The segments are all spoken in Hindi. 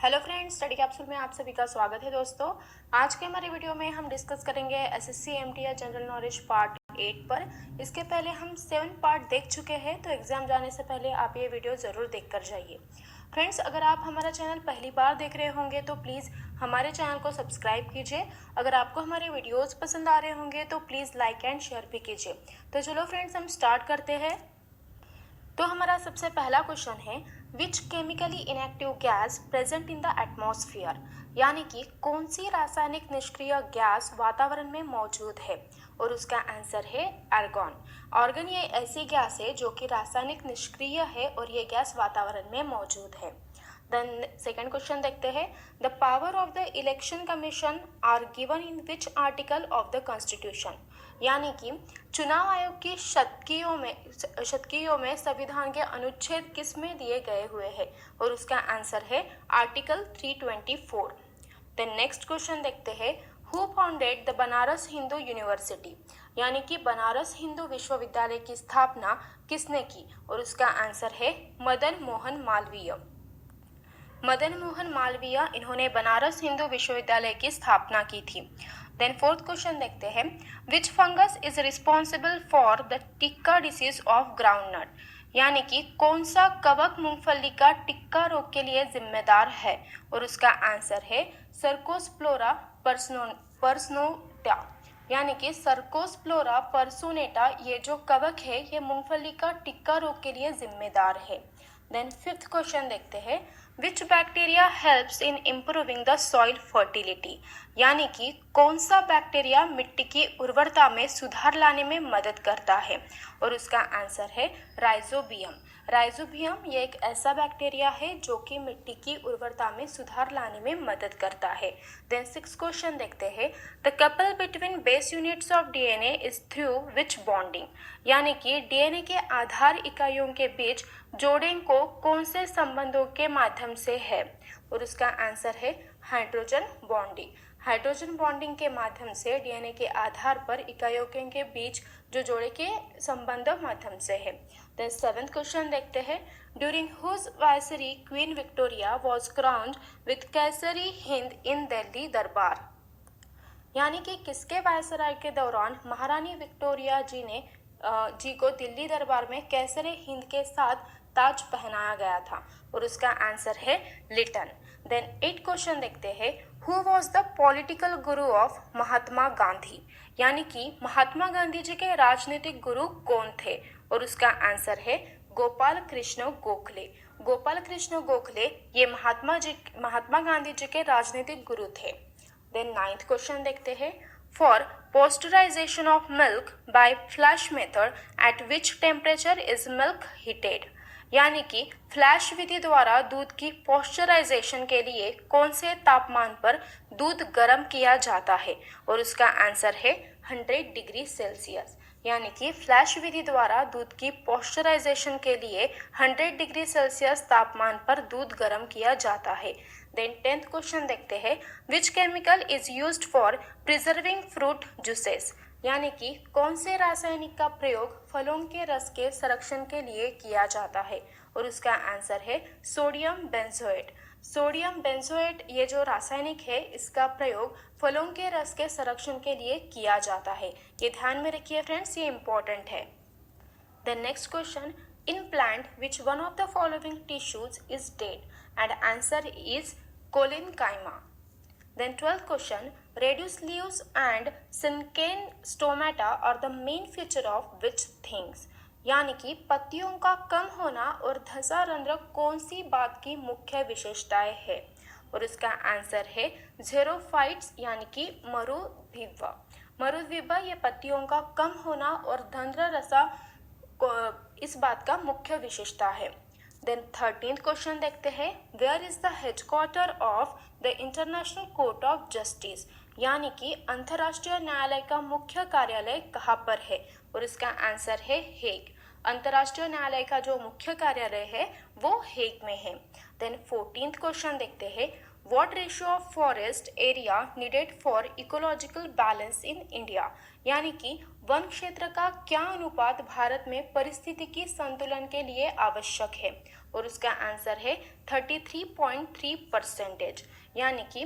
हेलो फ्रेंड्स, स्टडी कैप्सूल में आप सभी का स्वागत है। दोस्तों, आज के हमारे वीडियो में हम डिस्कस करेंगे एसएससी एमटी या जनरल नॉलेज पार्ट 8 पर। इसके पहले हम 7 पार्ट देख चुके हैं, तो एग्जाम जाने से पहले आप ये वीडियो ज़रूर देख कर जाइए। फ्रेंड्स, अगर आप हमारा चैनल पहली बार देख रहे होंगे तो प्लीज़ हमारे चैनल को सब्सक्राइब कीजिए। अगर आपको हमारे वीडियोज़ पसंद आ रहे होंगे तो प्लीज़ लाइक एंड शेयर भी कीजिए। तो चलो फ्रेंड्स, हम स्टार्ट करते हैं। तो हमारा सबसे पहला क्वेश्चन है, which chemically inactive gas present in the atmosphere, यानी कि कौन सी रासायनिक निष्क्रिय गैस वातावरण में मौजूद है, और उसका आंसर है आर्गन। आर्गन ये ऐसी गैस है जो कि रासायनिक निष्क्रिय है और ये गैस वातावरण में मौजूद है। देन सेकंड क्वेश्चन देखते हैं, the power of the election commission are given in which article of the constitution, यानी कि चुनाव आयोग की शतकियों में संविधान के अनुच्छेद किस में दिए गए हुए हैं, और उसका आंसर है आर्टिकल 324। देन नेक्स्ट क्वेश्चन देखते हैं, who founded the Banaras Hindu university, यानी कि बनारस हिंदू विश्वविद्यालय की स्थापना किसने की, और उसका आंसर है मदन मोहन मालवीय। मदन मोहन मालवीय इन्होंने बनारस हिंदू विश्वविद्यालय की स्थापना की थी। देन फोर्थ क्वेश्चन देखते हैं, which fungus is responsible for the tikka disease of groundnut, यानी कि कौन सा कवक मूंगफली का टिक्का रोग के लिए जिम्मेदार है, और उसका आंसर है सर्कोस्प्लोरा पर्सनोटा, यानी कि सर्कोस्प्लोरा पर्सोनेटा ये जो कवक है ये मूंगफली का टिक्का रोग के लिए जिम्मेदार है। देन फिफ्थ क्वेश्चन देखते हैं, विच bacteria helps in improving the soil fertility, यानी कि कौन सा बैक्टीरिया मिट्टी की उर्वरता में सुधार लाने में मदद करता है, और उसका आंसर है राइजोबियम। राइजोबियम ये एक ऐसा बैक्टीरिया है जो कि मिट्टी की उर्वरता में सुधार लाने में मदद करता है। देन सिक्स क्वेश्चन देखते हैं, the couple between base units of DNA is through which bonding, यानी कि डीएनए के आधार इकाइयों के बीच जोड़ें को कौन से संबंधों के माध्यम से है, और उसका आंसर है हाइड्रोजन बॉन्डिंग। हाइड्रोजन बॉन्डिंग के माध्यम से डीएनए के आधार पर इकाइयों के बीच जो जोड़े के संबंध माध्यम से है। देन सेवेंथ क्वेश्चन देखते हैं, during whose viceroy Queen Victoria was crowned with Kaisar Hind in Delhi Durbar, यानी कि किसके वायसराय के दौरान महारानी विक्टोरिया जी को दिल्ली दरबार में कैसरे हिंद के साथ ताज पहनाया गया था, और उसका आंसर है लिटन। देन 8 क्वेश्चन देखते हैं, who was the political Guru of Mahatma Gandhi, यानी कि महात्मा गांधी जी के राजनीतिक गुरु कौन थे, और उसका आंसर है गोपाल कृष्ण गोखले। गोपाल कृष्ण गोखले ये महात्मा गांधी जी के राजनीतिक गुरु थे। देन 9th क्वेश्चन देखते हैं, for pasteurization of milk by flash method at which temperature is milk heated, यानी कि फ्लैश विधि द्वारा दूध की पॉस्चराइजेशन के लिए कौन से तापमान पर दूध गर्म किया जाता है, और उसका आंसर है 100 डिग्री सेल्सियस। यानी कि फ्लैश विधि द्वारा दूध की पॉस्चराइजेशन के लिए 100 डिग्री सेल्सियस तापमान पर दूध गर्म किया जाता है। देन 10th क्वेश्चन देखते हैं, which chemical is used for preserving fruit juices, यानी कि कौन से रासायनिक का प्रयोग फलों के रस के संरक्षण के लिए किया जाता है, और उसका आंसर है सोडियम बेंजोएट। सोडियम बेंजोएट ये जो रासायनिक है इसका प्रयोग फलों के रस के संरक्षण के लिए किया जाता है। ये ध्यान में रखिए फ्रेंड्स, ये इंपॉर्टेंट है। The next question, in plant which one of the following tissues is dead, and answer is cholenchyma. Then 12th question, reduced leaves and sunken stomata are the main feature of which things, यानी कि पत्तियों का कम होना और धसा रंध्र कौन सी बात की मुख्य विशेषताएं है, और इसका आंसर है ज़ेरोफाइट्स, यानी कि मरुद्विबा। मरुद्विबा ये पत्तियों का कम होना और धंध्र रसा इस बात का मुख्य विशेषता है। देन 13th क्वेश्चन देखते हैं, where is the headquarter of the international court of justice, यानी कि अंतर्राष्ट्रीय न्यायालय का मुख्य कार्यालय कहाँ पर है, और इसका आंसर है हेग। अंतर्राष्ट्रीय न्यायालय का जो मुख्य कार्यालय है वो हेग में है। देन 14th क्वेश्चन देखते हैं, what ratio of forest area needed for ecological balance in India, यानी कि वन क्षेत्र का क्या अनुपात भारत में पारिस्थितिकी संतुलन के लिए आवश्यक है, और उसका आंसर है 33.3%। यानी कि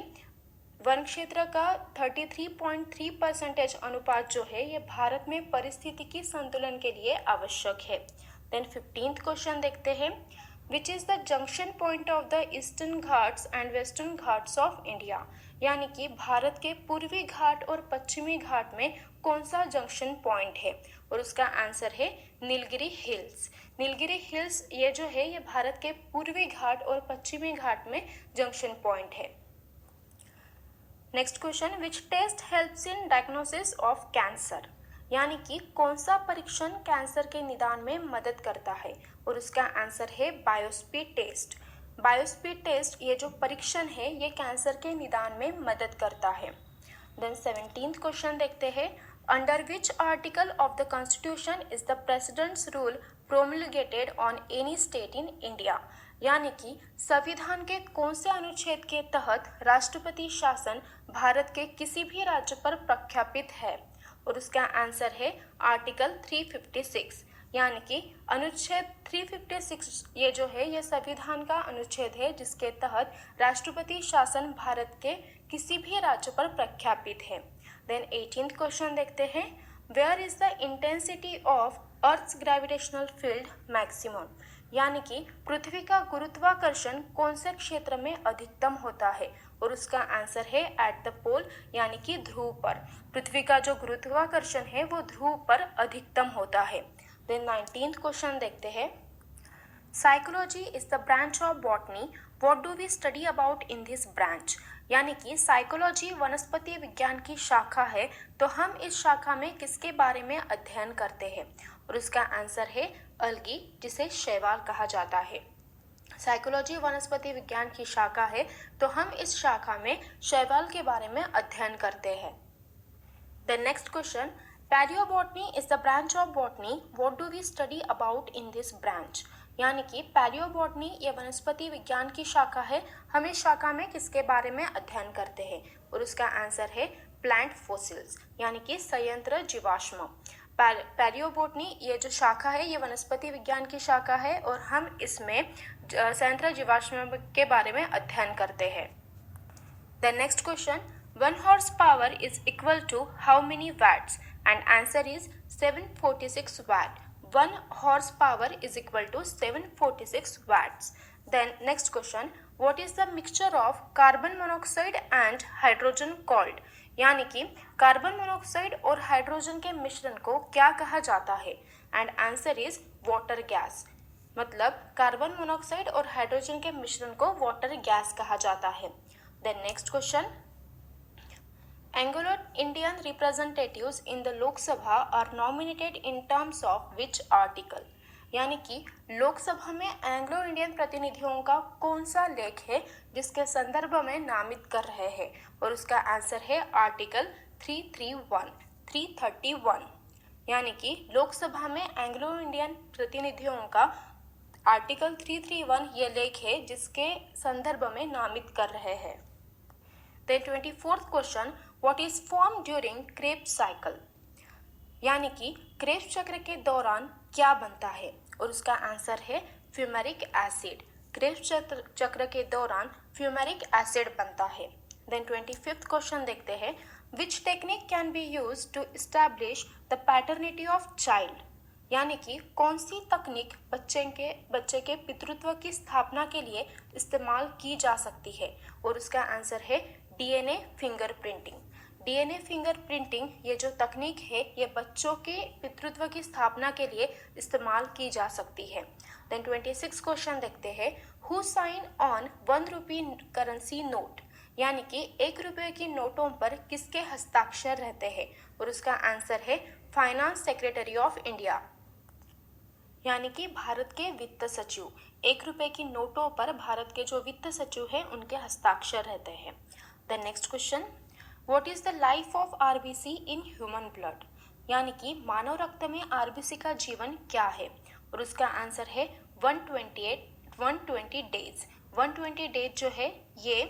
वन क्षेत्र का 33.3% अनुपात जो है ये भारत में पारिस्थितिकी संतुलन के लिए आवश्यक है। देन 15th क्वेश्चन देखते हैं, which is the junction point of the eastern Ghats and western Ghats of India, यानी कि भारत के पूर्वी घाट और पश्चिमी घाट में कौन सा जंक्शन पॉइंट है, और उसका आंसर है नीलगिरी हिल्स। नीलगिरी हिल्स ये जो है ये भारत के पूर्वी घाट और पश्चिमी घाट में जंक्शन पॉइंट है। Next question, which test helps in diagnosis of cancer, यानी कि कौन सा परीक्षण कैंसर के निदान में मदद करता है, और उसका आंसर है बायोस्पीड टेस्ट। बायोस्पीड टेस्ट ये जो परीक्षण है ये कैंसर के निदान में मदद करता है। देन 17th क्वेश्चन देखते हैं, under which article of the constitution is the president's rule promulgated on any state in India, यानी कि संविधान के कौन से अनुच्छेद के तहत राष्ट्रपति शासन भारत के किसी भी राज्य पर प्रख्यापित है, और उसका आंसर है आर्टिकल 356। यानी कि अनुच्छेद 356 ये जो है ये संविधान का अनुच्छेद है जिसके तहत राष्ट्रपति शासन भारत के किसी भी राज्य पर प्रख्यापित है। देन 18th क्वेश्चन देखते हैं, where is the intensity of earth's gravitational field maximum, यानी कि पृथ्वी का गुरुत्वाकर्षण कौन से क्षेत्र में अधिकतम होता है, और उसका आंसर है एट द पोल, यानी कि ध्रुव पर। पृथ्वी का जो गुरुत्वाकर्षण है वो ध्रुव पर अधिकतम होता है। देन 19th क्वेश्चन देखते हैं, psychology is the branch of botany, what do we study about in this branch, यानी कि साइकोलॉजी वनस्पति विज्ञान की शाखा है, तो हम इस शाखा में किसके बारे में अध्ययन करते हैं, और उसका आंसर है अलगी, जिसे शैवाल कहा जाता है। साइकोलॉजी वनस्पति विज्ञान की शाखा है तो हम इस शाखा में शैवाल के बारे में अध्ययन करते हैं। The next question, paleobotany is the branch of botany, what do we study about in this branch, यानी कि पैलियोबॉटनी ये वनस्पति विज्ञान की शाखा है, हम इस शाखा में किसके बारे में अध्ययन करते हैं, और उसका आंसर है प्लांट फोसिल्स, यानी कि संयंत्र जीवाश्म। पैलियोबॉटनी ये जो शाखा है ये वनस्पति विज्ञान की शाखा है और हम इसमें संयंत्र जीवाश्म के बारे में अध्ययन करते हैं। The next question, 1 horse power is equal to how many watts, and answer is 746 watt. 1 horsepower is equal to 746 watts. Then next question, what is the mixture of carbon monoxide and hydrogen called, यानी कि कार्बन मोनोऑक्साइड और हाइड्रोजन के मिश्रण को क्या कहा जाता है, and answer is water gas. मतलब कार्बन मोनोऑक्साइड और हाइड्रोजन के मिश्रण को वाटर गैस कहा जाता है। Then next question, Anglo Indian representatives in the Lok Sabha are nominated in terms of which article, यानी कि लोकसभा में एंग्लो इंडियन प्रतिनिधियों का कौन सा लेख है जिसके संदर्भ में नामित कर रहे हैं, और उसका आंसर है आर्टिकल 331। यानी कि लोकसभा में एंग्लो इंडियन प्रतिनिधियों का आर्टिकल 331 ये लेख है जिसके संदर्भ में नामित कर रहे हैं। Then 24th question, what is form during Krebs cycle, यानी कि क्रेब्स चक्र के दौरान क्या बनता है, और उसका आंसर है फ्यूमेरिक एसिड। क्रेब्स चक्र के दौरान फ्यूमेरिक एसिड बनता है। देन 25th क्वेश्चन देखते हैं, which technique can be use to establish the paternity of child, यानी कि कौन सी तकनीक बच्चे के पितृत्व की स्थापना के लिए इस्तेमाल की जा सकती है, और उसका आंसर है डीएनए फिंगरप्रिंटिंग। डीएनए फिंगरप्रिंटिंग ये जो तकनीक है ये बच्चों के पितृत्व की स्थापना के लिए इस्तेमाल की जा सकती है। देन 26 क्वेश्चन देखते हैं, who sign on 1 rupee currency note, यानी कि 1 रुपये की नोटों पर किसके हस्ताक्षर रहते हैं, और उसका आंसर है फाइनेंस सेक्रेटरी ऑफ इंडिया, यानी कि भारत के वित्त सचिव। 1 रुपये की नोटों पर भारत के जो वित्त सचिव हैं उनके हस्ताक्षर रहते हैं। The next question, what is the life of RBC in human blood, यानी कि मानव रक्त में आरबीसी का जीवन क्या है, और उसका आंसर है 120 डेज। 120 डेज जो है ये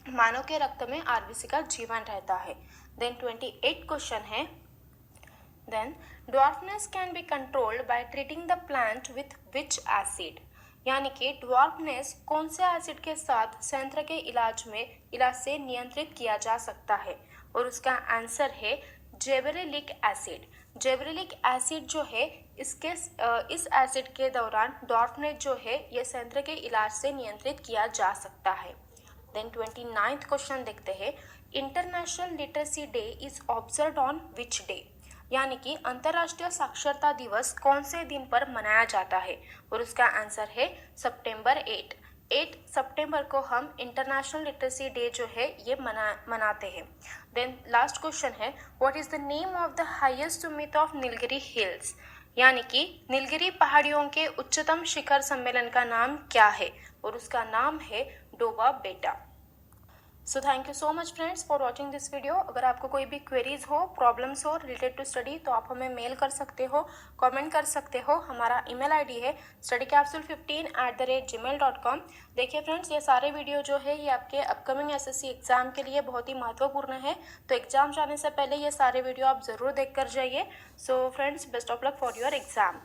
मानव के रक्त में आरबीसी का जीवन रहता है। देन 28 क्वेश्चन है, then dwarfness can be controlled by treating the plant with which acid, यानी कि ड्वार्फनेस कौन से एसिड के साथ संयंत्र के इलाज से नियंत्रित किया जा सकता है, और उसका आंसर है जेबरेलिक एसिड। जेबरेलिक एसिड जो है इस एसिड के दौरान ड्वार्फनेस जो है ये संयंत्र के इलाज से नियंत्रित किया जा सकता है। देन 29th क्वेश्चन देखते हैं, international literacy day is observed on which day, यानी कि अंतर्राष्ट्रीय साक्षरता दिवस कौन से दिन पर मनाया जाता है, और उसका आंसर है सितंबर 8 सितंबर को हम इंटरनेशनल लिटरेसी डे जो है ये मनाते हैं। देन लास्ट क्वेश्चन है, what is the name of the highest Sumit of Nilgiri hills, यानी कि नीलगिरी पहाड़ियों के उच्चतम शिखर सम्मेलन का नाम क्या है, और उसका नाम है डोबा बेटा। So thank you so much friends for watching this video. अगर आपको कोई भी क्वेरीज हो, प्रॉब्लम्स हो रिलेटेड टू स्टडी, तो आप हमें मेल कर सकते हो, कमेंट कर सकते हो। हमारा ईमेल आईडी है studycapsule15@gmail.com। देखिए फ्रेंड्स, ये सारे वीडियो जो है ये आपके अपकमिंग एसएससी एग्जाम के लिए बहुत ही महत्वपूर्ण है, तो एग्जाम जाने से पहले ये सारे वीडियो आप ज़रूर देख कर जाइए। So friends, best of luck for your exam.